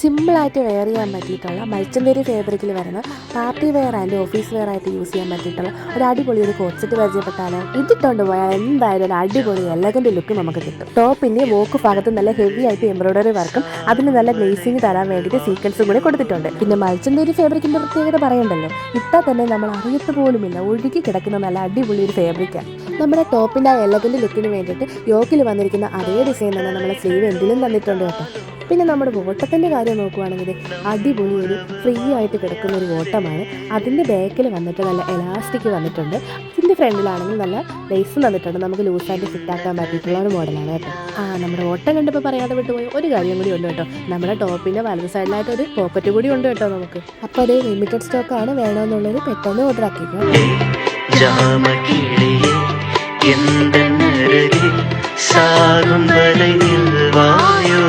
സിമ്പിളായിട്ട് വെയർ ചെയ്യാൻ പറ്റിയിട്ടുള്ള മൾച്ചന്തേരി ഫാബ്രിക്കിൽ വരുന്ന party wear and office wear ആയിട്ട് യൂസ് ചെയ്യാൻ പറ്റിയിട്ടുള്ള ഒരു അടിപൊളി ഒരു കോട്ട് സെറ്റ് പരിചയപ്പെട്ടാലോ. ഇതിട്ടുകൊണ്ട് പോയാൽ എന്തായാലും ഒരു അടിപൊളി എലഗന്റ് ലുക്ക് നമുക്ക് കിട്ടും. ടോപ്പിന്റെ വോക്ക് ഭാഗത്ത് നല്ല ഹെവി ആയിട്ട് എംബ്രോയിഡറി വർക്കും അതിന് നല്ല ഗ്ലേസിംഗ് തരാൻ വേണ്ടിയിട്ട് സീക്വൻസും കൂടി കൊടുത്തിട്ടുണ്ട്. പിന്നെ മൾച്ചന്തേരി ഫാബ്രിക്കിന്റെ പ്രത്യേകത പറയണ്ടല്ലോ, ഇട്ടാൽ തന്നെ നമ്മൾ അറിയത്ത് പോലുമില്ല, ഒഴുകി കിടക്കുന്ന നല്ല അടിപൊളി ഒരു ഫാബ്രിക്കാണ്. നമ്മുടെ ടോപ്പിന്റെ ആ എലഗന്റ് ലുക്കിന് വേണ്ടിയിട്ട് യോക്കിൽ വന്നിരിക്കുന്ന അതേ ഡിസൈൻ തന്നെ നമ്മുടെ സ്ലീവ് എന്തിലും തന്നിട്ടുണ്ട് കേട്ടോ. പിന്നെ നമ്മുടെ ഓട്ടത്തിൻ്റെ കാര്യം നോക്കുവാണെങ്കിൽ അടിപൊളി ഒരു ഫ്രീ ആയിട്ട് കിടക്കുന്ന ഒരു ഓട്ടമാണ്. അതിൻ്റെ ബാക്കിൽ വന്നിട്ട് നല്ല എലാസ്റ്റിക് വന്നിട്ടുണ്ട്. ഇതിൻ്റെ ഫ്രണ്ടിലാണെങ്കിൽ നല്ല ലേസ് വന്നിട്ടുണ്ട്. നമുക്ക് ലൂസായിട്ട് ഫിറ്റാക്കാൻ പറ്റിയിട്ടുള്ള ഒരു മോഡലാണ് കേട്ടോ. നമ്മുടെ ഓട്ടം കണ്ടപ്പോൾ പറയാതെ വിട്ടുപോയി ഒരു കാര്യം കൂടി ഉണ്ട് കേട്ടോ. നമ്മുടെ ടോപ്പിൻ്റെ വലത് സൈഡിലായിട്ട് ഒരു പോക്കറ്റ് കൂടി ഉണ്ട് കേട്ടോ നമുക്ക്. അപ്പോൾ അത് ലിമിറ്റഡ് സ്റ്റോക്കാണ്, വേണമെന്നുള്ളൊരു പെട്ടെന്ന് ഓർഡർ ആക്കിക്കോ. സാറും വലയിൽ വായോ